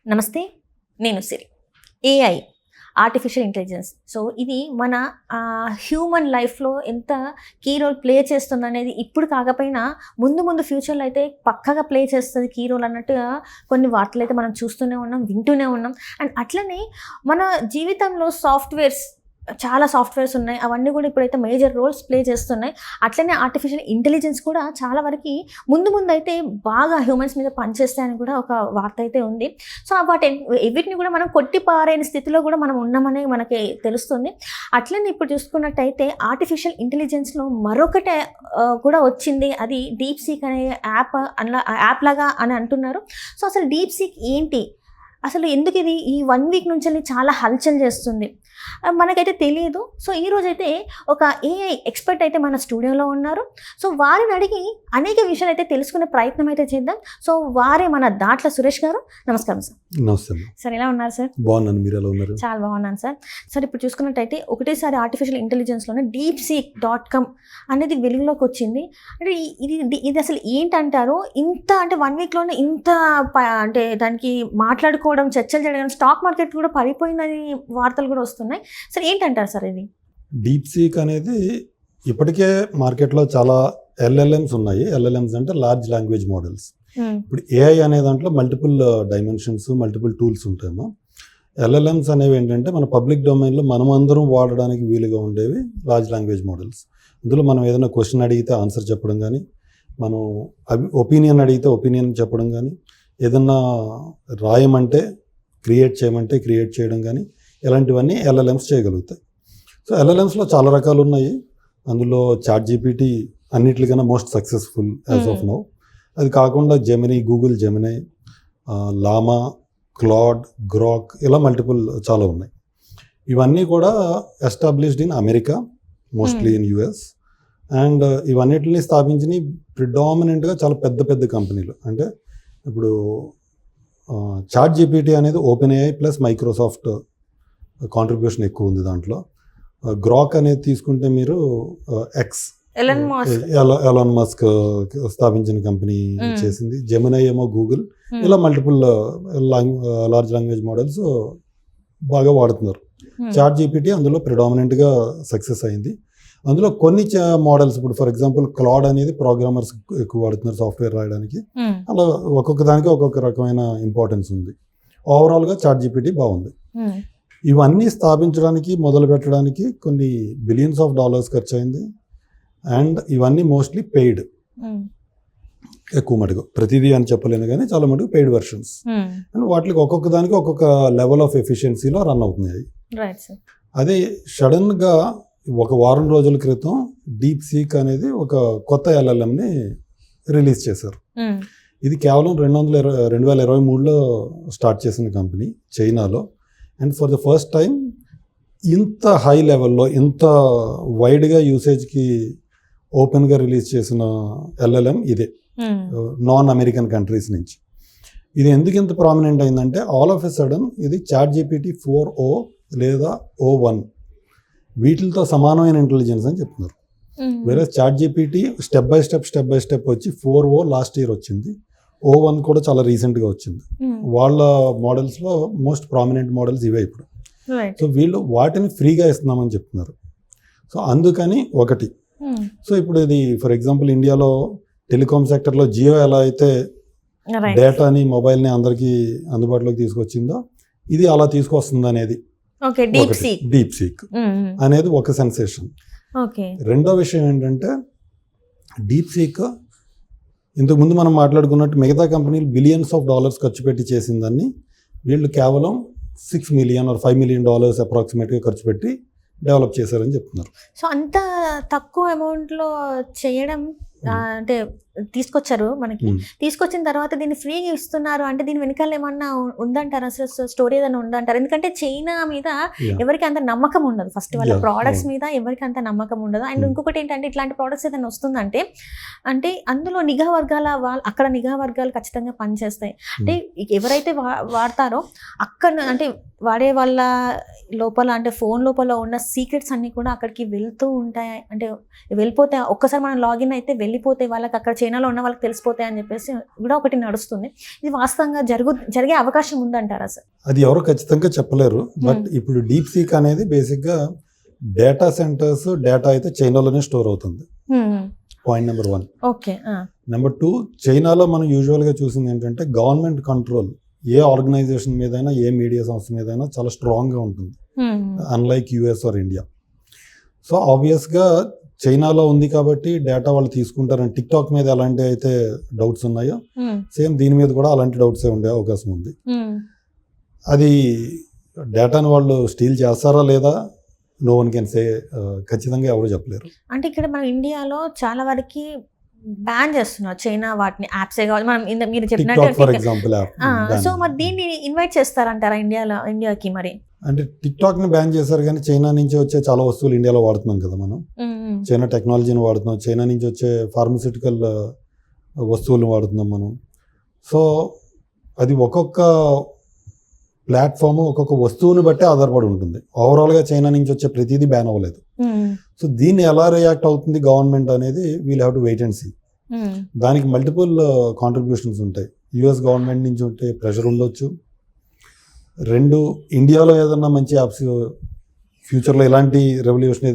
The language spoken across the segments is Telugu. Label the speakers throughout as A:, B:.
A: నమస్తే, నేను Siri. AI, artificial intelligence. So ఇది మన హ్యూమన్ లైఫ్లో ఎంత కీ రోల్ ప్లే చేస్తుంది అనేది ఇప్పుడు కాకపోయినా ముందు ఫ్యూచర్లో అయితే పక్కగా ప్లే చేస్తుంది కీ రోల్ అన్నట్టుగా కొన్ని వార్తలు అయితే మనం చూస్తూనే ఉన్నాం, వింటూనే ఉన్నాం. అండ్ అట్లనే మన జీవితంలో చాలా సాఫ్ట్వేర్స్ ఉన్నాయి. అవన్నీ కూడా ఇప్పుడైతే మేజర్ రోల్స్ ప్లే చేస్తున్నాయి. అట్లనే ఆర్టిఫిషియల్ ఇంటెలిజెన్స్ కూడా చాలా వరకు ముందు అయితే బాగా హ్యూమన్స్ మీద పనిచేస్తాయని కూడా ఒక వార్త అయితే ఉంది. సో వీటిని కూడా మనం కొట్టి పారైన స్థితిలో కూడా మనం ఉన్నామని మనకి తెలుస్తుంది. అట్లనే ఇప్పుడు చూసుకున్నట్టయితే ఆర్టిఫిషియల్ ఇంటెలిజెన్స్లో మరొకటి కూడా వచ్చింది. అది డీప్ సీక్ అనే యాప్ లాగా అని అంటున్నారు. సో అసలు డీప్ సీక్ ఏంటి, అసలు ఎందుకు ఇది ఈ 1 వీక్ నుంచి చాలా హల్చల్ చేస్తుంది మనకైతే తెలియదు. సో ఈరోజైతే ఒక ఏఐ ఎక్స్పర్ట్ అయితే మన స్టూడియోలో ఉన్నారు. సో వారిని అడిగి అనేక విషయాలు అయితే తెలుసుకునే ప్రయత్నం అయితే చేద్దాం. సో వారే మన దాట్ల సురేష్ గారు. నమస్కారం సార్.
B: నమస్తే
A: సార్, ఎలా ఉన్నారు సార్?
B: బాగున్నాను, మీరు ఎలా ఉన్నారు?
A: చాలా బాగున్నాను సార్. సార్, ఇప్పుడు చూసుకున్నట్టయితే ఒకటేసారి ఆర్టిఫిషియల్ ఇంటెలిజెన్స్లోనే DeepSeek.com అనేది వెలుగులోకి వచ్చింది. అంటే ఇది అసలు ఏంటంటారు? ఇంత అంటే 1 వీక్లోనే ఇంత అంటే దానికి మాట్లాడుకోవడం, చర్చలు చేయడం, స్టాక్ మార్కెట్ కూడా పడిపోయిందని వార్తలు కూడా వస్తున్నాయి. సార్, ఏంటంటారు సార్ ఇది?
B: డీప్ సీక్ అనేది ఇప్పటికే మార్కెట్లో చాలా LLMs ఉన్నాయి. LLMs అంటే లార్జ్ లాంగ్వేజ్ మోడల్స్. ఇప్పుడు AI అనే దాంట్లో మల్టిపుల్ డైమెన్షన్స్, మల్టిపుల్ టూల్స్ ఉంటాయమ్మా. LLMs అనేవి ఏంటంటే మన పబ్లిక్ డొమైన్లో మనం అందరం వాడడానికి వీలుగా ఉండేవి లార్జ్ లాంగ్వేజ్ మోడల్స్. ఇందులో మనం ఏదైనా క్వశ్చన్ అడిగితే ఆన్సర్ చెప్పడం కానీ, మనం ఒపీనియన్ అడిగితే ఒపీనియన్ చెప్పడం కానీ, ఏదన్నా రాయమంటే క్రియేట్ చేయడం కానీ, ఇలాంటివన్నీ LLMs చేయగలుగుతాయి. సో LLMsలో చాలా రకాలు ఉన్నాయి. అందులో ChatGPT అన్నిటికన్నా most successful as of now. అది కాకుండా Gemini, Google Gemini, Llama, Claude, Grok, ఇలా మల్టిపుల్ చాలా ఉన్నాయి. ఇవన్నీ కూడా established in America, mostly in US. And ఇవన్నిటిని స్థాపించిన ప్రిడామినెంట్గా చాలా పెద్ద కంపెనీలు. అంటే ఇప్పుడు ChatGPT అనేది OpenAI ప్లస్ మైక్రోసాఫ్ట్ కాంట్రిబ్యూషన్ ఎక్కువ ఉంది దాంట్లో. గ్రాక్ అనేది తీసుకుంటే మీరు ఎలాన్ మస్క్ స్థాపించిన కంపెనీ చేసింది. జెమినీ ఏమో గూగుల్. ఇలా మల్టిపుల్ లార్జ్ లాంగ్వేజ్ మోడల్స్ బాగా వాడుతున్నారు. ChatGPT అందులో ప్రిడామినెంట్గా సక్సెస్ అయింది. అందులో కొన్ని మోడల్స్, ఇప్పుడు ఫర్ ఎగ్జాంపుల్ క్లాడ్ అనేది ప్రోగ్రామర్స్ ఎక్కువ వాడుతున్నారు సాఫ్ట్వేర్ రాయడానికి. అలా ఒక్కొక్క దానికి ఒక్కొక్క రకమైన ఇంపార్టెన్స్ ఉంది. ఓవరాల్గా ChatGPT బాగుంది. ఇవన్నీ స్థాపించడానికి, మొదలు పెట్టడానికి కొన్ని బిలియన్స్ ఆఫ్ డాలర్స్ ఖర్చు అయింది. అండ్ ఇవన్నీ మోస్ట్లీ పెయిడ్, ఎక్కువ మటుకు ప్రతిదీ అని చెప్పలేను కానీ చాలా మటుకు పెయిడ్ వెర్షన్స్. అండ్ వాటికి ఒక్కొక్క దానికి ఒక్కొక్క లెవెల్ ఆఫ్ ఎఫిషియన్సీలో రన్ అవుతున్నాయి. అదే సడన్గా ఒక వారం రోజుల క్రితం డీప్ సీక్ అనేది ఒక కొత్త LLMని రిలీజ్ చేశారు. ఇది కేవలం 2023లో స్టార్ట్ చేసిన కంపెనీ చైనాలో. And for the first time ఇంత హై లెవెల్లో, ఇంత వైడ్గా యూసేజ్కి ఓపెన్గా రిలీజ్ చేసిన LLM ఇదే, నాన్ అమెరికన్ కంట్రీస్ నుంచి. ఇది ఎందుకు ఇంత ప్రామినెంట్ అయిందంటే ఆల్ ఆఫ్ ఎ సడన్ ఇది ChatGPT 4o లేదా O1 వీటితో సమానమైన ఇంటెలిజెన్స్ అని చెప్తున్నారు. వేరే ChatGPT స్టెప్ బై స్టెప్ వచ్చి 4o లాస్ట్ ఇయర్ వచ్చింది. O1 కూడా చాలా రీసెంట్గా వచ్చింది. వాళ్ళ మోడల్స్లో మోస్ట్ ప్రామినెంట్ మోడల్స్ ఇవే ఇప్పుడు. సో వీళ్ళు వాటిని ఫ్రీగా ఇస్తున్నామని చెప్తున్నారు. సో అందుకని ఒకటి. సో ఇప్పుడు ఇది ఫర్ ఎగ్జాంపుల్ ఇండియాలో టెలికాం సెక్టర్లో జియో ఎలా అయితే డేటాని, మొబైల్ని అందరికీ అందుబాటులోకి తీసుకొచ్చిందో ఇది అలా తీసుకొస్తుంది అనేది డీప్ సీక్ అనేది ఒక సెన్సేషన్. రెండో విషయం ఏంటంటే డీప్ సీక్ ఇంతకుముందు మనం మాట్లాడుకున్నట్టు మిగతా కంపెనీలు బిలియన్స్ ఆఫ్ డాలర్స్ ఖర్చు పెట్టి చేసిందాన్ని వీళ్ళు కేవలం $6 million or $5 million అప్రాక్సిమేట్గా ఖర్చు పెట్టి డెవలప్ చేశారని చెప్తున్నారు.
A: సో అంత తక్కువ అమౌంట్లో చేయడం అంటే తీసుకొచ్చారు మనకి. తీసుకొచ్చిన తర్వాత దీన్ని ఫ్రీగా ఇస్తున్నారు అంటే దీని వెనకాల ఏమన్నా ఉందంటారు? అసలు స్టోరీ ఏదైనా ఉందంటారు? ఎందుకంటే చైనా మీద ఎవరికి అంత నమ్మకం ఉండదు. ఫస్ట్ వాళ్ళ ప్రోడక్ట్స్ మీద ఎవరికి అంత నమ్మకం ఉండదు. అండ్ ఇంకొకటి ఏంటంటే ఇట్లాంటి ప్రోడక్ట్స్ ఏదైనా వస్తుందంటే అంటే అందులో నిఘా వర్గాల అక్కడ నిఘా వర్గాలు ఖచ్చితంగా పనిచేస్తాయి. అంటే ఎవరైతే వాడతారో అక్కడ అంటే వాడే వాళ్ళ లోపల అంటే ఫోన్ లోపల ఉన్న సీక్రెట్స్ అన్నీ కూడా అక్కడికి వెళ్తూ ఉంటాయి. అంటే వెళ్ళిపోతాయి. ఒక్కసారి మనం లాగిన్ అయితే వెళ్ళిపోతాయి. వాళ్ళకి అక్కడ చైనాలో ఉన్న వాళ్ళకి తెలిసిపోతాయి అని చెప్పేసి కూడా ఒకటి నడుస్తుంది. ఇది వాస్తవంగా జరిగే అవకాశం ఉందంటారా సార్?
B: అది ఎవరు ఖచ్చితంగా చెప్పలేరు. బట్ ఇప్పుడు డీప్ సీక్ అనేది బేసిక్గా డేటా సెంటర్స్ డేటా అయితే చైనాలోనే స్టోర్ అవుతుంది. Point number 1.
A: ఓకే.
B: నెంబర్ 2, చైనాలో మనం యూజువల్గా చూసింది ఏంటంటే గవర్నమెంట్ కంట్రోల్ ఏ ఆర్గనైజేషన్ మీదైనా ఏ మీడియా సంస్థ మీదైనా చాలా స్ట్రాంగ్గా ఉంటుంది, unlike US or India. So ఆబ్వియస్గా చైనాలో ఉంది కాబట్టి డేటా వాళ్ళు తీసుకుంటారని టిక్టాక్ మీద ఎలాంటి అయితే డౌట్స్ ఉన్నాయో సేమ్ దీని మీద కూడా అలాంటి డౌట్సే ఉండే అవకాశం ఉంది. అది డేటాను వాళ్ళు స్టీల్ చేస్తారా లేదా నో వన్ కెన్ సే, ఖచ్చితంగా ఎవరు చెప్పలేరు.
A: అంటే ఇక్కడ మన ఇండియాలో చాలా వరకు బ్యాన్ చేస్తున్నారు చైనా వాటిని, యాప్సే కావాలి. మనం మీరు
B: టిక్టాక్ ఫర్ ఎగ్జాంపుల్
A: సో మరి దీన్ని ఇన్వైట్ చేస్తారంటారా ఇండియాకి? మరి
B: అంటే టిక్టాక్ ని బ్యాన్ చేశారు కానీ చైనా నుంచి వచ్చే చాలా వస్తువులు ఇండియాలో వాడుతున్నాం కదా మనం. చైనా టెక్నాలజీని వాడుతున్నాం, చైనా నుంచి వచ్చే ఫార్మస్యూటికల్ వస్తువులు వాడుతున్నాం మనం. సో అది ఒక్కొక్క ప్లాట్ఫామ్ ఒక్కొక్క వస్తువుని బట్టి ఆధారపడి ఉంటుంది. ఓవరాల్గా చైనా నుంచి వచ్చే ప్రతిదీ బ్యాన్ అవ్వలేదు. సో దీన్ని ఎలా రియాక్ట్ అవుతుంది గవర్నమెంట్ అనేది we'll have to wait and see. దానికి మల్టిపుల్ కాంట్రిబ్యూషన్స్ ఉంటాయి. యుఎస్ గవర్నమెంట్ నుంచి ఉంటే ప్రెషర్ ఉండొచ్చు. 2, ఇండియాలో ఏదైనా మంచి యాప్స్ ఫ్యూచర్లో ఇలాంటి రెవల్యూషన్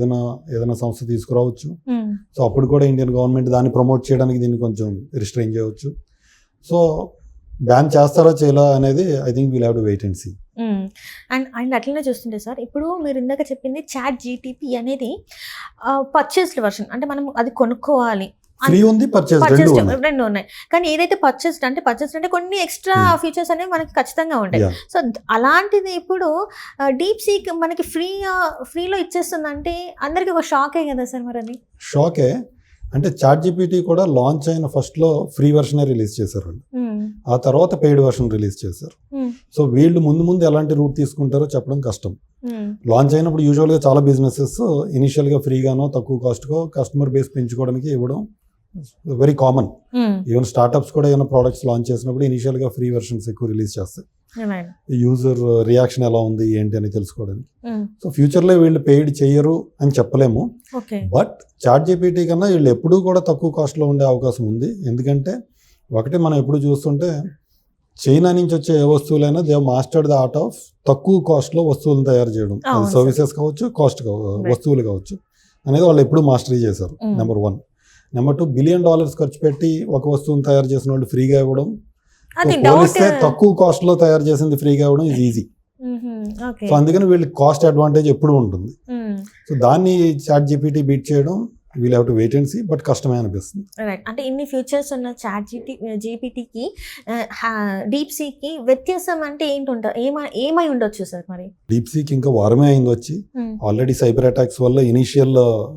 B: ఏదైనా సంస్థ తీసుకురావచ్చు. సో అప్పుడు కూడా ఇండియన్ గవర్నమెంట్ దాన్ని ప్రమోట్ చేయడానికి దీన్ని కొంచెం రిస్ట్రైన్ చేయవచ్చు. సో బ్యాన్ చేస్తారా చేయలా అనేది I think we'll have to wait and see.
A: And అట్లనే చూస్తుంటే సార్, ఇప్పుడు మీరు ఇందాక చెప్పింది చాట్ జీటీపీ అనేది పర్చేస్డ్ వర్షన్, అంటే మనం అది కొనుక్కోవాలి,
B: ఫ్రీ ఉంది, పర్చేస్
A: రెండు ఉన్నాయి. కానీ ఏదైతే పర్చేస్డ్ అంటే కొన్ని ఎక్స్ట్రా ఫీచర్స్ అనేవి మనకి ఖచ్చితంగా ఉంటాయి. సో అలాంటిది ఇప్పుడు డీప్ సీక్ మనకి ఫ్రీలో ఇచ్చేస్తుందంటే అందరికి ఒక షాకే కదా సార్? మరి అది
B: షాకే. అంటే చాట్ జీపీటీ కూడా లాంచ్ అయిన ఫస్ట్లో ఫ్రీ వర్షనే రిలీజ్ చేశారు, ఆ తర్వాత పెయిడ్ వర్షన్ రిలీజ్ చేశారు. సో వీళ్ళు ముందు ఎలాంటి రూట్ తీసుకుంటారో చెప్పడం కష్టం. లాంచ్ అయినప్పుడు యూజువల్గా చాలా బిజినెసెస్ ఇనిషియల్గా ఫ్రీగానో తక్కువ కాస్ట్కో కస్టమర్ బేస్ పెంచుకోవడానికి ఇవ్వడం వెరీ కామన్. ఈవెన్ స్టార్ట్అప్స్ కూడా ఏమైనా ప్రోడక్ట్స్ లాంచ్ చేసినప్పుడు ఇనిషియల్గా ఫ్రీ వర్షన్స్ ఎక్కువ రిలీజ్ చేస్తాయి, యూజర్ రియాక్షన్ ఎలా ఉంది ఏంటి అని తెలుసుకోవడానికి. సో ఫ్యూచర్లో వీళ్ళు పెయిడ్ చేయరు అని చెప్పలేము. బట్ చాట్ జీపీటీ కన్నా వీళ్ళు ఎప్పుడూ కూడా తక్కువ కాస్ట్లో ఉండే అవకాశం ఉంది. ఎందుకంటే ఒకటి మనం ఎప్పుడు చూస్తుంటే చైనా నుంచి వచ్చే ఏ వస్తువులైనా they mastered the art of తక్కువ కాస్ట్లో వస్తువులను తయారు చేయడం. సర్వీసెస్ కావచ్చు, వస్తువులు కావచ్చు అనేది వాళ్ళు ఎప్పుడు మాస్టరీ చేశారు. నెంబర్ 1. నెంబర్ 2, $1 బిలియన్ ఖర్చు పెట్టి ఒక వస్తువుని తయారు చేసిన వాళ్ళు ఫ్రీగా ఇవ్వడం, పోలిస్తే తక్కువ కాస్ట్ లో తయారు చేసింది ఫ్రీగా ఇవ్వడం ఈజ్ ఈజీ. సో అందుకని వీళ్ళకి కాస్ట్ అడ్వాంటేజ్ ఎప్పుడు ఉంటుంది. సో దాన్ని చాట్ జీపీటీ బీట్ చేయడం we'll have to wait and see, but కష్టమే అనిపిస్తుంది.
A: అంటే ఇన్ని ఫీచర్స్ ఉన్న చాట్ జీపీటీకి డీప్ సీకి వ్యత్యాసం అంటే ఏమై ఉండొచ్చు సార్? మరి
B: డీప్ సీకి ఇంకా వారమే అయింది వచ్చి. ఆల్రెడీ సైబర్ అటాక్స్ వల్ల ఇనీషియల్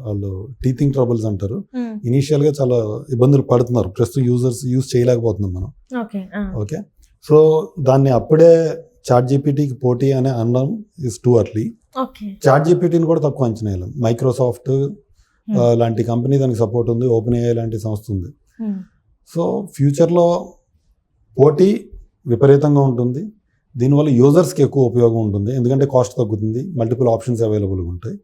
B: వాళ్ళు టీథింగ్ ట్రబుల్స్ అంటారు, ఇనీషియల్ గా చాలా ఇబ్బందులు పడుతున్నారు. ప్రస్తుతం యూజ్ చేయలేకపోతున్నాం మనం. ఓకే, సో దాన్ని అప్పుడే చాట్ జీపీటీకి పోటీ అని అనడం ఇస్ టూ అర్లీ. చాట్ జీపీటీని కూడా తక్కువ అంచనా వేయలేం. మైక్రోసాఫ్ట్ లాంటి కంపెనీ దానికి సపోర్ట్ ఉంది, ఓపెన్ ఏఐ లాంటి సంస్థ ఉంది. సో ఫ్యూచర్లో పోటీ విపరీతంగా ఉంటుంది. దీనివల్ల యూజర్స్కి ఎక్కువ ఉపయోగం ఉంటుంది, ఎందుకంటే కాస్ట్ తగ్గుతుంది, మల్టిపుల్ ఆప్షన్స్ అవైలబుల్గా ఉంటాయి.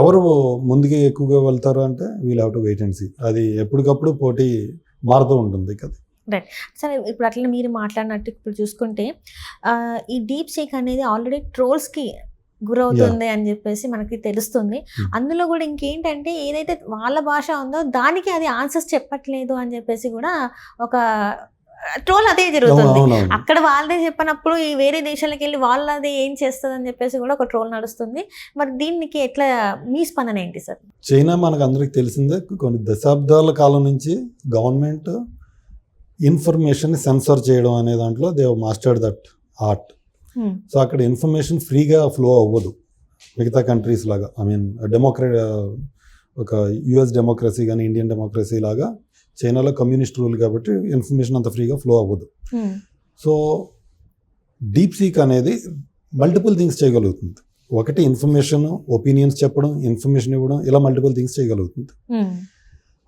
B: ఎవరు ముందుకి ఎక్కువగా వెళ్తారు అంటే we'll have to wait and see. అది ఎప్పటికప్పుడు పోటీ మారుతూ ఉంటుంది కదా.
A: రైట్. సరే, ఇప్పుడు అట్లా మీరు మాట్లాడినట్టు ఇప్పుడు చూసుకుంటే ఈ డీప్ సీక్ అనేది ఆల్రెడీ ట్రోల్స్కి గురవుతుంది అని చెప్పేసి మనకి తెలుస్తుంది. అందులో కూడా ఇంకేంటంటే ఏదైతే వాళ్ళ భాష ఉందో దానికి అది ఆన్సర్స్ చెప్పట్లేదు అని చెప్పేసి కూడా ఒక ట్రోల్ అదే జరుగుతుంది. అక్కడ వాళ్ళదే చెప్పినప్పుడు ఈ వేరే దేశాలకు వెళ్ళి వాళ్ళదే ఏం చేస్తుంది అని చెప్పేసి కూడా ఒక ట్రోల్ నడుస్తుంది. మరి దీనికి ఎట్లా మీ స్పందన ఏంటి సార్?
B: చైనా మనకు అందరికి తెలిసిందే, కొన్ని దశాబ్దాల కాలం నుంచి గవర్నమెంట్ ఇన్ఫర్మేషన్ సెన్సర్ చేయడం అనే దాంట్లో they mastered that art. So అక్కడ ఇన్ఫర్మేషన్ ఫ్రీగా ఫ్లో అవ్వదు మిగతా కంట్రీస్ లాగా. ఐ మీన్ ఒక యుఎస్ డెమోక్రసీ కానీ ఇండియన్ డెమోక్రసీ లాగా చైనాలో కమ్యూనిస్ట్ రూల్ కాబట్టి ఇన్ఫర్మేషన్ అంత ఫ్రీగా ఫ్లో అవ్వదు. సో డీప్ సీక్ అనేది మల్టిపుల్ థింగ్స్ చేయగలుగుతుంది. ఒకటి ఇన్ఫర్మేషన్, ఒపీనియన్స్ చెప్పడం, ఇన్ఫర్మేషన్ ఇవ్వడం, ఇలా మల్టిపుల్ థింగ్స్ చేయగలుగుతుంది.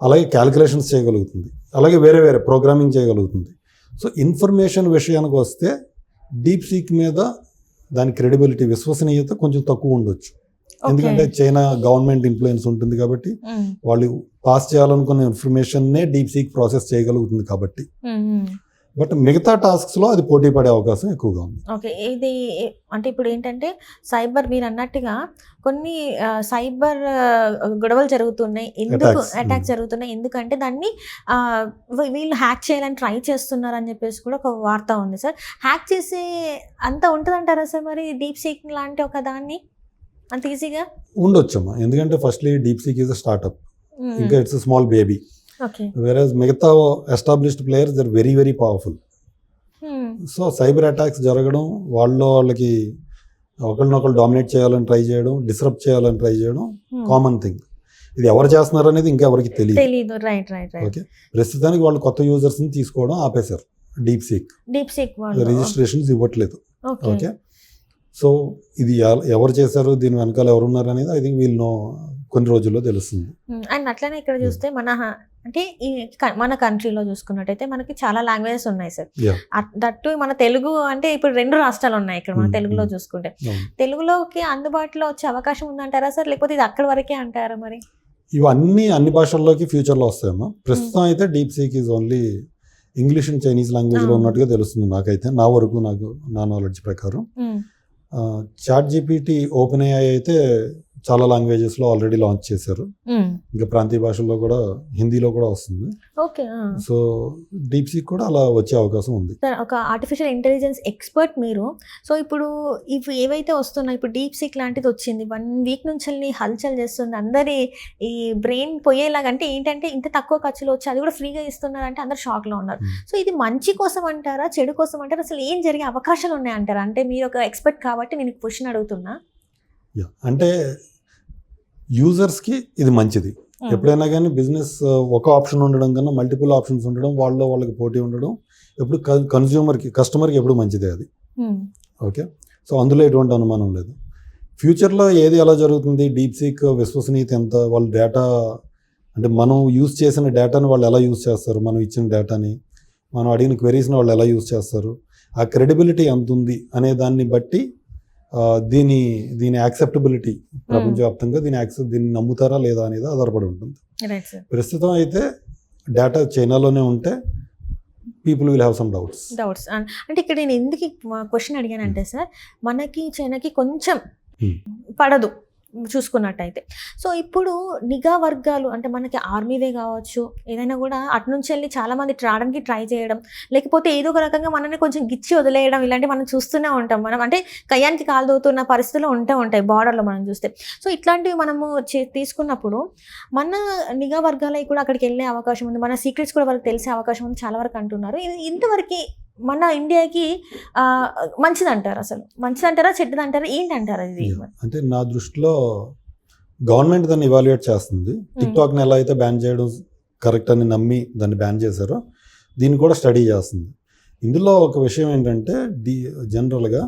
B: అలాగే క్యాలిక్యులేషన్స్ చేయగలుగుతుంది, అలాగే వేరే ప్రోగ్రామింగ్ చేయగలుగుతుంది. సో ఇన్ఫర్మేషన్ విషయానికి వస్తే డీప్ సీక్ మీద దాని క్రెడిబిలిటీ, విశ్వసనీయత కొంచెం తక్కువ ఉండొచ్చు. ఎందుకంటే చైనా గవర్నమెంట్ ఇన్ఫ్లుయెన్స్ ఉంటుంది కాబట్టి వాళ్ళు పాస్ చేయాలనుకున్న ఇన్ఫర్మేషన్నే డీప్ సీక్ ప్రాసెస్ చేయగలుగుతుంది కాబట్టి. బట్ మిగతా టాస్క్స్లో అది పోటీ పడే అవకాశం ఎక్కువగా ఉంది.
A: ఓకే, ఇది అంటే ఇప్పుడు ఏంటంటే సైబర్ మీరు అన్నట్టుగా కొన్ని సైబర్ గొడవలు జరుగుతున్నాయి, ఎందుకు అటాక్స్ జరుగుతున్నాయి, ఎందుకంటే దాన్ని వీళ్ళు హ్యాక్ చేయాలని ట్రై చేస్తున్నారు అని చెప్పేసి కూడా ఒక వార్త ఉంది సార్. హ్యాక్ చేసే అంత ఉంటుందంటారా సార్ మరి డీప్ సీక్ లాంటి ఒక దాన్ని అంత ఈజీగా?
B: ఉండొచ్చమ్మా, ఎందుకంటే firstly DeepSeek is a startup, ఇంకా it's a small baby.
A: Okay.
B: Whereas మిగతా established players are very very powerful. So cyber attacks జరగడం, వాళ్ళకి ఒకరినొకరు డామినేట్ చేయాలని ట్రై చేయడం, డిస్రప్ట్ చేయాలని ట్రై చేయడం కామన్ థింగ్. ఇది ఎవరు చేస్తున్నారు అనేది ఇంకా ఎవరికి తెలియదు. ఓకే, ప్రస్తుతానికి వాళ్ళు కొత్త యూజర్స్ని తీసుకోవడం ఆపేశారు. డీప్ సీక్ రిజిస్ట్రేషన్స్ ఇవ్వట్లేదు. ఓకే, సో ఇది ఎవరు చేశారు, దీని వెనకాల ఎవరున్నారు అనేది ఐ థింక్ వీళ్ళు కొన్ని రోజుల్లో తెలుస్తుంది.
A: అండ్ అట్లనే ఇక్కడ చూస్తే అంటే మన కంట్రీలో చూసుకున్నట్టయితే మనకి చాలా లాంగ్వేజెస్ ఉన్నాయి సార్. దట్టు మన తెలుగు అంటే ఇప్పుడు 2 రాష్ట్రాలు ఉన్నాయి ఇక్కడ మన తెలుగులో చూసుకుంటే. తెలుగులోకి అందుబాటులో వచ్చే అవకాశం ఉందంటారా సార్, లేకపోతే ఇది అక్కడి వరకే అంటారా మరి?
B: ఇవన్నీ అన్ని భాషల్లోకి ఫ్యూచర్లో వస్తాయమ్మా. ప్రస్తుతం అయితే deep seek is only English and Chinese లాంగ్వేజ్లో ఉన్నట్టుగా తెలుస్తుంది నాకైతే, నా నాలెడ్జ్ ప్రకారం. చాట్ జీపీటీ ఓపెన్ ఏఐ అయితే చాలా లాంగ్వేజెస్లో ఆల్రెడీ లాంచ్ చేశారు. ఇంకా ప్రాంతీయ భాషల్లో కూడా, హిందీలో కూడా వస్తుంది.
A: ఓకే,
B: సో డీప్ సీక్ కూడా అలా వచ్చే అవకాశం ఉంది.
A: ఒక ఆర్టిఫిషియల్ ఇంటెలిజెన్స్ ఎక్స్పర్ట్ మీరు. సో ఇప్పుడు ఇవి ఏవైతే వస్తున్నాయి, ఇప్పుడు డీప్ సీక్ లాంటిది వచ్చింది, 1 వీక్ నుంచి హల్చల్ చేస్తుంది, అందరి ఈ బ్రెయిన్ పోయేలాగా. అంటే ఏంటంటే ఇంత తక్కువ ఖర్చులో వచ్చి అది కూడా ఫ్రీగా ఇస్తున్నారు అంటే అందరు షాక్లో ఉన్నారు. సో ఇది మంచి కోసం అంటారా, చెడు కోసం అంటారా, అసలు ఏం జరిగే అవకాశాలు ఉన్నాయంటారా? అంటే మీరు ఒక ఎక్స్పర్ట్ కాబట్టి నేను క్వశ్చన్ అడుగుతున్నా.
B: అంటే యూజర్స్కి ఇది మంచిది. ఎప్పుడైనా కానీ బిజినెస్ ఒక ఆప్షన్ ఉండడం కన్నా మల్టిపుల్ ఆప్షన్స్ ఉండడం, వాళ్ళకి పోటీ ఉండడం ఎప్పుడు కస్టమర్కి ఎప్పుడు మంచిదే అది. ఓకే, సో అందులో ఎటువంటి అనుమానం లేదు. ఫ్యూచర్లో ఏది ఎలా జరుగుతుంది, డీప్ సీక్ విశ్వసనీయత ఎంత, వాళ్ళ డేటా అంటే మనం యూజ్ చేసిన డేటాని వాళ్ళు ఎలా యూజ్ చేస్తారు, మనం ఇచ్చిన డేటాని, మనం అడిగిన క్వెరీస్ని వాళ్ళు ఎలా యూజ్ చేస్తారు, ఆ క్రెడిబిలిటీ ఎంత ఉంది అనే దాన్ని బట్టి దీని యాక్సెప్టబిలిటీ ప్రపంచవ్యాప్తంగా దీన్ని నమ్ముతారా లేదా అనేది ఆధారపడి ఉంటుంది. ప్రస్తుతం అయితే డేటా చైనాలోనే ఉంటే people will have some doubts.
A: అంటే ఇక్కడ నేను ఎందుకు క్వశ్చన్ అడిగానంటే సార్, మనకి చైనాకి కొంచెం పడదు చూసుకున్నట్టయితే. సో ఇప్పుడు నిఘా వర్గాలు అంటే మనకి ఆర్మీవే కావచ్చు, ఏదైనా కూడా అటు నుంచి వెళ్ళి చాలామంది రావడానికి ట్రై చేయడం, లేకపోతే ఏదో ఒక రకంగా మనల్ని కొంచెం గిచ్చి వదిలేయడం, ఇలాంటివి మనం చూస్తూనే ఉంటాం. మనం అంటే కయ్యానికి కాలు దూతున్న పరిస్థితులు ఉంటాయి బార్డర్లో మనం చూస్తే. సో ఇట్లాంటివి మనము తీసుకున్నప్పుడు మన నిఘా వాళ్ళకి కూడా అక్కడికి వెళ్ళే అవకాశం ఉంది, మన సీక్రెట్స్ కూడా వాళ్ళకి తెలిసే అవకాశం ఉంది చాలా వరకు అంటున్నారు. ఇది ఇంతవరకు మన ఇండియాకి మంచిదంటారా, అసలు మంచిదంటారా చెడ్డదంటారా ఏంటంటారా? ఇది
B: అంటే నా దృష్టిలో గవర్నమెంట్ దాన్ని ఇవాల్యుయేట్ చేస్తుంది. టిక్టాక్ని ఎలా అయితే బ్యాన్ చేయడం కరెక్ట్ అని నమ్మి దాన్ని బ్యాన్ చేశారో దీన్ని కూడా స్టడీ చేస్తుంది. ఇందులో ఒక విషయం ఏంటంటే జనరల్గా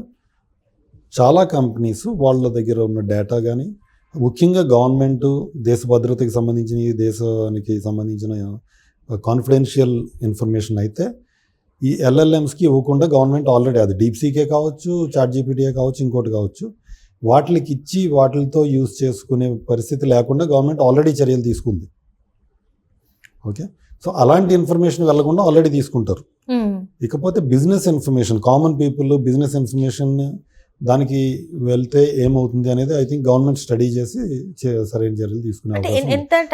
B: చాలా కంపెనీస్ వాళ్ళ దగ్గర ఉన్న డేటా కానీ, ముఖ్యంగా గవర్నమెంట్ దేశ భద్రతకి సంబంధించిన, దేశానికి సంబంధించిన కాన్ఫిడెన్షియల్ ఇన్ఫర్మేషన్ అయితే ఈ ఎల్ఎల్ఎంస్కి ఇవ్వకుండా గవర్నమెంట్ ఆల్రెడీ, అది డీప్ సీకే కావచ్చు, చాట్ జీపీటీయే కావచ్చు, ఇంకోటి కావచ్చు, వాటికి ఇచ్చి వాటితో యూజ్ చేసుకునే పరిస్థితి లేకుండా గవర్నమెంట్ ఆల్రెడీ చర్యలు తీసుకుంది. ఓకే, సో అలాంటి ఇన్ఫర్మేషన్ వెళ్ళకుండా ఆల్రెడీ తీసుకుంటారు. ఇకపోతే business information, common people business information దానికి వెళ్తే ఏమవుతుంది అనేది ఐ థింక్ గవర్నమెంట్ స్టడీ చేసి సరైన చర్యలు తీసుకునే అవకాశం.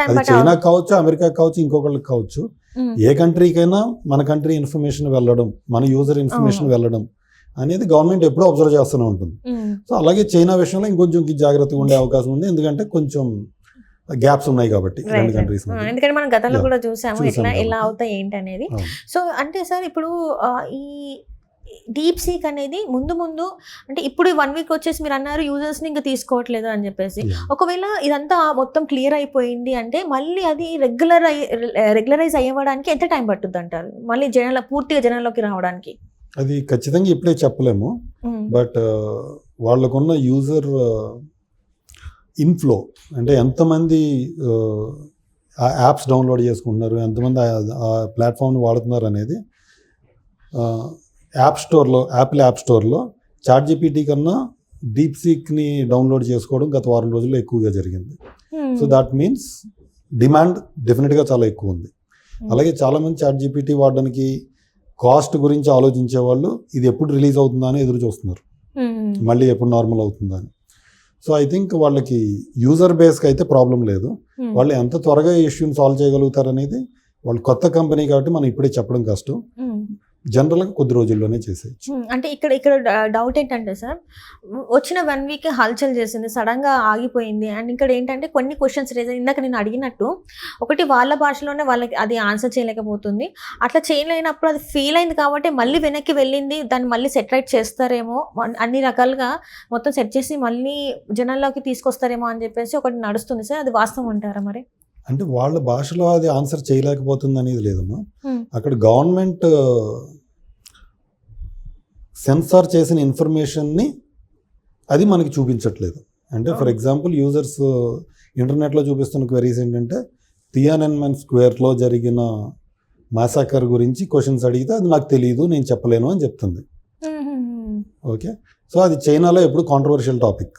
B: అది చైనా కావచ్చు, అమెరికా కావచ్చు, ఇంకొకళ్ళకి కావచ్చు, ఏ కంట్రీకైనా మన కంట్రీ ఇన్ఫర్మేషన్ వెళ్ళడం, మన యూజర్ ఇన్ఫర్మేషన్ వెళ్ళడం అనేది గవర్నమెంట్ ఎప్పుడూ అబ్జర్వ్ చేస్తూనే ఉంటుంది. సో అలాగే చైనా విషయంలో ఇంకొంచెం జాగ్రత్తగా ఉండే అవకాశం ఉంది, ఎందుకంటే కొంచెం గ్యాప్స్ ఉన్నాయి కాబట్టి రెండు కంట్రీస్.
A: ఎందుకంటే మనం గతంలో కూడా చూసాము ఎలా అవుతాయి ఏంటి అనేది. సో అంటే సార్ ఇప్పుడు ఈ డీప్ సీక్ అనేది ముందు అంటే ఇప్పుడు 1 వీక్ వచ్చేసి మీరు అన్నారు యూజర్స్ని ఇంకా తీసుకోవట్లేదు అని చెప్పేసి, ఒకవేళ ఇదంతా మొత్తం క్లియర్ అయిపోయింది అంటే మళ్ళీ అది రెగ్యులరైజ్ అయ్యడానికి ఎంత టైం పట్టుద్ది అంటారు, మళ్ళీ పూర్తిగా జనాల్లోకి రావడానికి?
B: అది ఖచ్చితంగా ఇప్పుడే చెప్పలేము, బట్ వాళ్ళకున్న యూజర్ ఇన్ఫ్లో అంటే ఎంతమంది ఆ యాప్స్ డౌన్లోడ్ చేసుకుంటున్నారు, ఎంతమంది ఆ ప్లాట్ఫామ్ని వాడుతున్నారు అనేది యాపిల్ యాప్ స్టోర్లో చాట్ జీపీటీ కన్నా డీప్ సీక్ని డౌన్లోడ్ చేసుకోవడం గత వారం రోజుల్లో ఎక్కువగా జరిగింది. సో దాట్ మీన్స్ డిమాండ్ డెఫినెట్గా చాలా ఎక్కువ ఉంది. అలాగే చాలామంది చాట్ జీపీటీ వాడడానికి కాస్ట్ గురించి ఆలోచించే వాళ్ళు ఇది ఎప్పుడు రిలీజ్ అవుతుందా అని ఎదురు చూస్తున్నారు, మళ్ళీ ఎప్పుడు నార్మల్ అవుతుందా అని. సో ఐ థింక్ వాళ్ళకి యూజర్ బేస్కి అయితే ప్రాబ్లం లేదు. వాళ్ళు ఎంత త్వరగా ఈ ఇష్యూని సాల్వ్ చేయగలుగుతారు అనేది, వాళ్ళు కొత్త కంపెనీ కాబట్టి మనం ఇప్పుడే చెప్పడం కష్టం. జనరల్గా కొద్ది రోజుల్లోనే చేసేయచ్చు.
A: అంటే ఇక్కడ డౌట్ ఏంటంటే సార్, వచ్చిన 1 వీక్ హల్చల్ చేసింది, సడన్గా ఆగిపోయింది. అండ్ ఇక్కడ ఏంటంటే కొన్ని క్వశ్చన్స్ రేజ్, ఇందాక నేను అడిగినట్టు ఒకటి వాళ్ళ భాషలోనే వాళ్ళకి అది ఆన్సర్ చేయలేకపోతుంది. అట్లా చేయలేనప్పుడు అది ఫెయిల్ అయింది కాబట్టి మళ్ళీ వెనక్కి వెళ్ళింది, దాన్ని మళ్ళీ సెట్ రైట్ చేస్తారేమో, అన్ని రకాలుగా మొత్తం సెట్ చేసి మళ్ళీ జనాల్లోకి తీసుకొస్తారేమో అని చెప్పేసి ఒకటి నడుస్తుంది సార్. అది వాస్తవం అంటారా మరి?
B: అంటే వాళ్ళ భాషలో అది ఆన్సర్ చేయలేకపోతుంది అనేది లేదమ్మా. అక్కడ గవర్నమెంట్ సెన్సార్ చేసిన ఇన్ఫర్మేషన్ని అది మనకి చూపించట్లేదు. అంటే ఫర్ ఎగ్జాంపుల్ యూజర్స్ ఇంటర్నెట్లో చూపిస్తున్న క్వెరీస్ ఏంటంటే తియానన్మెన్ స్క్వేర్లో జరిగిన మాసాకర్ గురించి క్వశ్చన్స్ అడిగితే అది నాకు తెలియదు, నేను చెప్పలేను అని చెప్తుంది. ఓకే, సో అది చైనాలో ఎప్పుడు కాంట్రవర్షియల్ టాపిక్.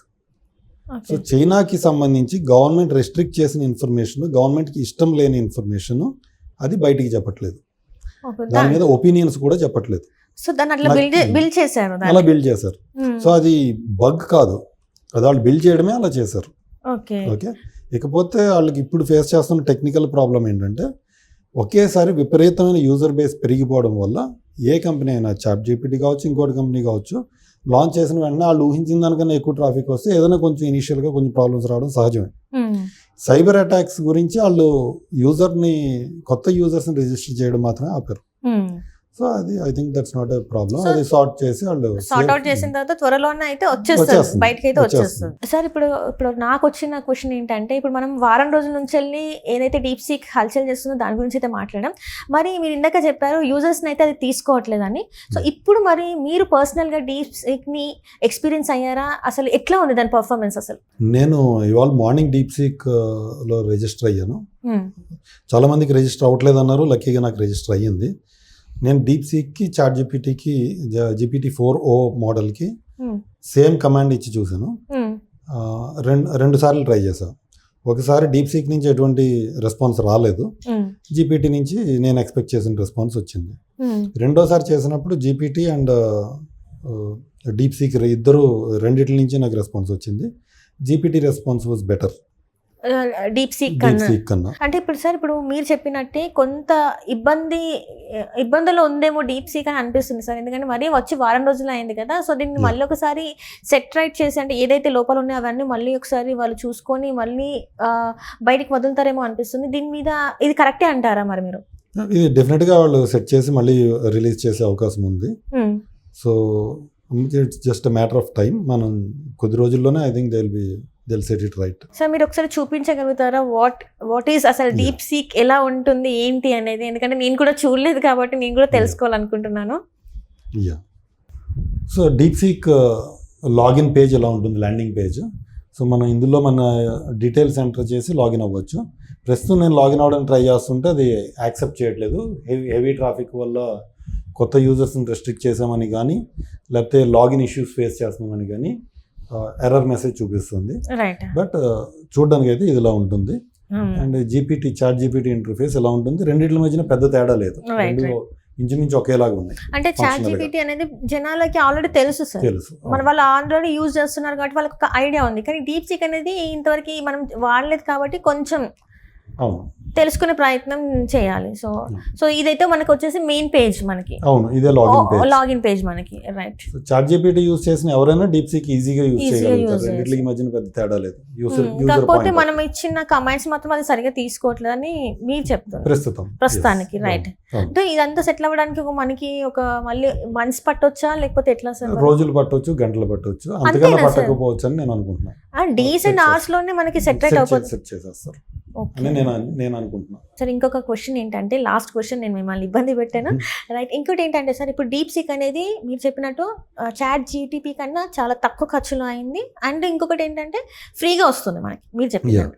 B: సో చైనాకి సంబంధించి గవర్నమెంట్ రెస్ట్రిక్ట్ చేసిన ఇన్ఫర్మేషన్, గవర్నమెంట్కి ఇష్టం లేని ఇన్ఫర్మేషన్ అది బయటికి చెప్పట్లేదు. దాని మీద ఒపీనియన్స్ కూడా చెప్పట్లేదు.
A: సో దాన్ని అట్లా బిల్డ్ చేశారు,
B: అలా బిల్డ్ చేశారు. సో అది బగ్ కాదు, అది వాళ్ళు బిల్డ్ చేయడమే అలా చేశారు. ఓకే, ఇకపోతే వాళ్ళకి ఇప్పుడు ఫేస్ చేస్తున్న టెక్నికల్ ప్రాబ్లం ఏంటంటే ఒకేసారి విపరీతమైన యూజర్ బేస్ పెరిగిపోవడం వల్ల ఏ కంపెనీ అయినా, చాట్ జీపీటీ కావచ్చు, ఇంకోటి కంపెనీ కావచ్చు, లాంచ్ చేసిన వెంటనే వాళ్ళు ఊహించిన దానికన్నా ఎక్కువ ట్రాఫిక్ వస్తే ఏదైనా కొంచెం ఇనీషియల్గా కొంచెం ప్రాబ్లమ్స్ రావడం సహజమే. సైబర్ అటాక్స్ గురించి వాళ్ళు యూజర్ని, కొత్త యూజర్స్ని రిజిస్టర్ చేయడం మాత్రమే ఆపారు. సో అది I think that's not a problem. అది సార్ట్ చేసి వాళ్ళు
A: సార్ట్ అవుట్ చేసిన తర్వాత త్వరలోనే అయితే వచ్చేస్తుంది, బయటకి అయితే వచ్చేస్తుంది. సార్ ఇప్పుడు నాకు వచ్చిన క్వశ్చన్ ఏంటంటే, ఇప్పుడు మనం వారం రోజుల నుంచి వెళ్ళి ఏదైతే డీప్ సీక్ హల్చల్ చేస్తుందో దాని గురించి అయితే మాట్లాడాం. మరి మీరు ఇందాక చెప్పారు యూజర్స్ని అయితే అది తీసుకోవట్లేదని. సో ఇప్పుడు మరి మీరు పర్సనల్గా డీప్ సీక్ని ఎక్స్పీరియన్స్ అయ్యారా? అసలు ఎట్లా ఉంది దాని పర్ఫార్మెన్స్? అసలు
B: నేను ఇవాళ మార్నింగ్ డీప్ సీక్ లో రిజిస్టర్ అయ్యాను. చాలా మందికి రిజిస్టర్ అవ్వట్లేదు అన్నారు, లక్కీగా నాకు రిజిస్టర్ అయ్యింది. నేను డీప్ సీక్కి, చాట్ జీపీటీకి, GPT-4o మోడల్కి సేమ్ కమాండ్ ఇచ్చి చూశాను. రెండు సార్లు ట్రై చేశాను. ఒకసారి డీప్ సీక్ నుంచి ఎటువంటి రెస్పాన్స్ రాలేదు, జీపీటీ నుంచి నేను ఎక్స్పెక్ట్ చేసిన రెస్పాన్స్ వచ్చింది. రెండోసారి చేసినప్పుడు జీపీటీ అండ్ డీప్ సీక్ ఇద్దరు రెండిటి నుంచి నాకు రెస్పాన్స్ వచ్చింది. GPT response was better
A: deep seek కన్నా. అంటే ఇప్పుడు సార్, ఇప్పుడు మీరు చెప్పినట్టే కొంత ఇబ్బందులు ఉందేమో డీప్ సీక్ అని అనిపిస్తుంది సార్. ఎందుకంటే మరీ వచ్చి వారం రోజులు అయింది కదా. సో దీన్ని మళ్ళీ ఒకసారి సెట్ రైట్ చేసి, అంటే ఏదైతే లోపాలు ఉన్నాయో అవన్నీ మళ్ళీ ఒకసారి వాళ్ళు చూసుకొని మళ్ళీ బయటికి వదులుతారేమో అనిపిస్తుంది. దీని మీద ఇది కరెక్టే అంటారా మరి మీరు?
B: ఇది డెఫినెట్గా వాళ్ళు సెట్ చేసి మళ్ళీ రిలీజ్ చేసే అవకాశం ఉంది. So it's just a matter of time. మనం కొద్ది రోజుల్లోనే I think they'll set it right.
A: Sir మీరు ఒకసారి చూపించగలుగుతారా వాట్ ఈస్ అసలు డీప్ సీక్ ఎలా ఉంటుంది ఏంటి అనేది? ఎందుకంటే నేను కూడా చూడలేదు కాబట్టి నేను కూడా తెలుసుకోవాలనుకుంటున్నాను.
B: So deep seek login page ఎలా ఉంటుంది, ల్యాండింగ్ పేజ్. సో మనం ఇందులో మన డీటెయిల్స్ ఎంటర్ చేసి లాగిన్ అవ్వచ్చు. ప్రస్తుతం నేను లాగిన్ అవ్వడానికి ట్రై చేస్తుంటే అది యాక్సెప్ట్ చేయట్లేదు. హెవీ ట్రాఫిక్ వల్ల కొత్త యూజర్స్ని రెస్ట్రిక్ట్ చేసామని కానీ, లేకపోతే లాగిన్ ఇష్యూస్ ఫేస్ చేస్తున్నామని కానీ ఎర్రర్ మెసేజ్ చూపిస్తుంది. బట్ చూడడానికి అయితే ఇదిలా ఉంటుంది. అండ్ చాట్ జీపీటీ ఇంటర్ఫేస్ ఎలా ఉంటుంది, రెండింటి మధ్యన పెద్ద తేడా లేదు, ఇంచుమించు ఒకేలాగా ఉంది.
A: అంటే చాట్ జీపీటీ అనేది జనాలకి ఆల్రెడీ తెలుసు సార్, మన వాళ్ళు ఆల్రెడీ యూజ్ చేస్తున్నారు కాబట్టి వాళ్ళకి ఒక ఐడియా ఉంది. కానీ డీప్ సీక్ అనేది ఇంతవరకు మనం వాడలేదు కాబట్టి కొంచెం తెలుసుకునే ప్రయత్నం చేయాలి. సో ఇదైతే మనకు వచ్చేసి మెయిన్ పేజ్, మనకి
B: ఇదే
A: లాగిన్ పేజ్ మనకి. రైట్,
B: చాట్ జీపీటీ యూజ్ చేసిన ఎవరైనా డీప్ సీక్ ఈజీగా యూజ్ చేయగలుగుతారు. రెండిటికి మధ్యన పెద్ద తేడా లేదు.
A: కాకపోతే మనం ఇచ్చిన కమాండ్స్ మాత్రం అది సరిగా తీసుకోవట్లేదు అని మీరు చెప్తారు ప్రస్తుతానికి. రైట్, అంటే ఇదంతా సెటిల్ అవ్వడానికి మనకి ఒక మళ్ళీ మంత్స్ పట్టొచ్చా లేకపోతే ఎట్లా సార్?
B: రోజులు పట్టొచ్చు, గంటలు పట్టొచ్చు, అంతకన్నా పట్టకపోవచ్చు అని నేను అనుకుంటున్నాను.
A: డేస్ అండ్ అవర్స్ లోనే మనకి సెట్
B: చేసేస్తారు నేను అనుకుంటున్నాను.
A: సార్ ఇంకొక క్వశ్చన్ ఏంటంటే, లాస్ట్ క్వశ్చన్, నేను మిమ్మల్ని ఇబ్బంది పెట్టాను. రైట్, ఇంకోటి ఏంటంటే సార్, ఇప్పుడు డీప్ సీక్ అనేది మీరు చెప్పినట్టు చాట్ జీటీపీ కన్నా చాలా తక్కువ ఖర్చులో అయింది. అండ్ ఇంకొకటి ఏంటంటే ఫ్రీగా వస్తుంది మనకి, మీరు చెప్పినట్టు.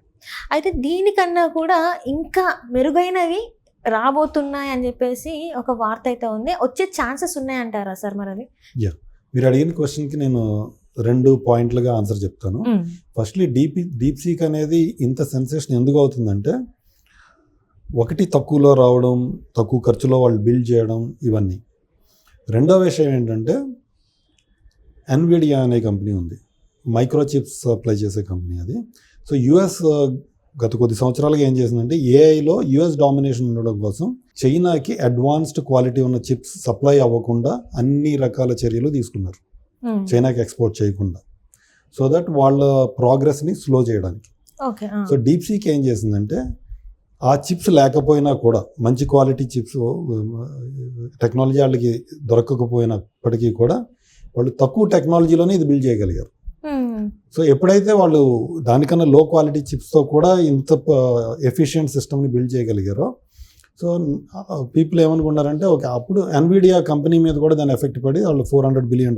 A: అయితే దీనికన్నా కూడా ఇంకా మెరుగైనవి రాబోతున్నాయి అని చెప్పేసి ఒక వార్త అయితే ఉంది. వచ్చే ఛాన్సెస్ ఉన్నాయంటారా సార్ మరి? అది
B: మీరు అడిగిన క్వశ్చన్కి నేను రెండు పాయింట్లుగా ఆన్సర్ చెప్తాను. ఫస్ట్లీ డీప్ సీక్ అనేది ఇంత సెన్సేషన్ ఎందుకు అవుతుందంటే, ఒకటి తక్కువలో రావడం, తక్కువ ఖర్చులో వాళ్ళు బిల్డ్ చేయడం, ఇవన్నీ. రెండో విషయం ఏంటంటే, ఎన్విడియా అనే కంపెనీ ఉంది, మైక్రో చిప్స్ సప్లై చేసే కంపెనీ అది. సో యుఎస్ గత కొద్ది సంవత్సరాలుగా ఏం చేసిందంటే, ఏఐలో యుఎస్ డామినేషన్ ఉండడం కోసం చైనాకి అడ్వాన్స్డ్ క్వాలిటీ ఉన్న చిప్స్ సప్లై అవ్వకుండా అన్ని రకాల చర్యలు తీసుకున్నారు, చైనాకి ఎక్స్పోర్ట్ చేయకుండా, సో దట్ వాళ్ళ ప్రోగ్రెస్ని స్లో చేయడానికి. సో డీప్ సీక్ ఏం చేసిందంటే, ఆ చిప్స్ లేకపోయినా కూడా, మంచి క్వాలిటీ చిప్స్ టెక్నాలజీ వాళ్ళకి దొరకకపోయినప్పటికీ కూడా వాళ్ళు తక్కువ టెక్నాలజీలోనే ఇది బిల్డ్ చేయగలిగారు. సో ఎప్పుడైతే వాళ్ళు దానికన్నా లో క్వాలిటీ చిప్స్తో కూడా ఇంత ఎఫిషియెంట్ సిస్టమ్ని బిల్డ్ చేయగలిగారో, సో పీపుల్ ఏమనుకున్నారంటే, ఓకే, అప్పుడు ఎన్విడియా కంపెనీ మీద కూడా దాని ఎఫెక్ట్ పడి వాళ్ళు $400 బిలియన్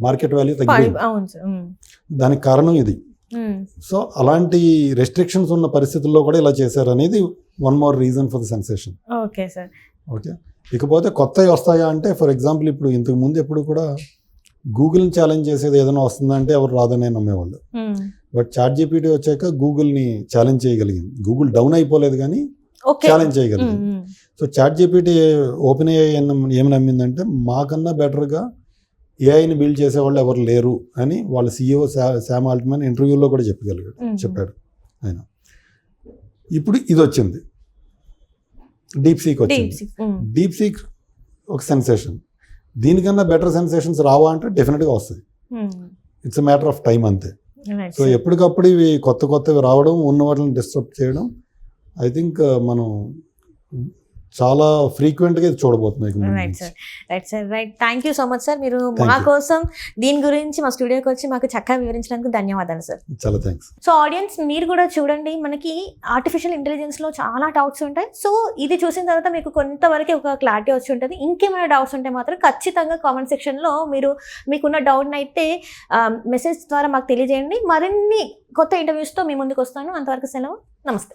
B: మార్కెట్ వాల్యూ తగ్గింది. దానికి కారణం ఇది. సో అలాంటి రెస్ట్రిక్షన్స్ ఉన్న పరిస్థితుల్లో కూడా ఇలా చేశారు అనేది one more reason for the sensation.
A: Okay sir.
B: Okay, ఇకపోతే కొత్తవి వస్తాయా అంటే, ఫర్ ఎగ్జాంపుల్ ఇప్పుడు ఇంతకు ముందు ఎప్పుడు కూడా గూగుల్ని ఛాలెంజ్ చేసేది ఏదైనా వస్తుందంటే ఎవరు రాదనే నమ్మేవాళ్ళు. బట్ ChatGPT వచ్చాక గూగుల్ని ఛాలెంజ్ చేయగలిగింది. గూగుల్ డౌన్ అయిపోలేదు కానీ ఛాలెంజ్ చేయగలిగింది. సో ChatGPT ఓపెన్ ఏఐ ఏమి నమ్మిందంటే, మాకన్నా బెటర్గా ఏఐని బిల్డ్ చేసేవాళ్ళు ఎవరు లేరు అని వాళ్ళ CEO శామ్ ఆల్ట్మన్ ఇంటర్వ్యూలో కూడా చెప్పాడు ఆయన. ఇప్పుడు ఇది వచ్చింది, డీప్ సీక్ వచ్చింది. డీప్ సీక్ ఒక సెన్సేషన్. దీనికన్నా బెటర్ సెన్సేషన్స్ రావా అంటే డెఫినెట్గా వస్తాయి. It's a matter of time అంతే. సో ఎప్పటికప్పుడు ఇవి కొత్తవి రావడం, ఉన్న వాటిని డిస్టర్బ్ చేయడం, ఐ థింక్ మనం చాలా ఫ్రీక్వెంట్గా ఇది చూడబోతున్నాయి.
A: Right. Thank you so much sir. మీరు మా కోసం దీని గురించి మా స్టూడియోకి వచ్చి మాకు చక్కగా వివరించినందుకు ధన్యవాదాలు సార్.
B: చాలా థ్యాంక్స్.
A: సో ఆడియన్స్, మీరు కూడా చూడండి, మనకి ఆర్టిఫిషియల్ ఇంటెలిజెన్స్లో చాలా డౌట్స్ ఉంటాయి. సో ఇది చూసిన తర్వాత మీకు కొంతవరకు ఒక క్లారిటీ వచ్చి ఉంటుంది. ఇంకేమైనా డౌట్స్ ఉంటే మాత్రం ఖచ్చితంగా కామెంట్ సెక్షన్లో మీకున్న డౌట్ని అయితే మెసేజ్ ద్వారా మాకు తెలియజేయండి. మరిన్ని కొత్త ఇంటర్వ్యూస్తో మీ ముందుకు వస్తాను. అంతవరకు సెలవు. నమస్తే.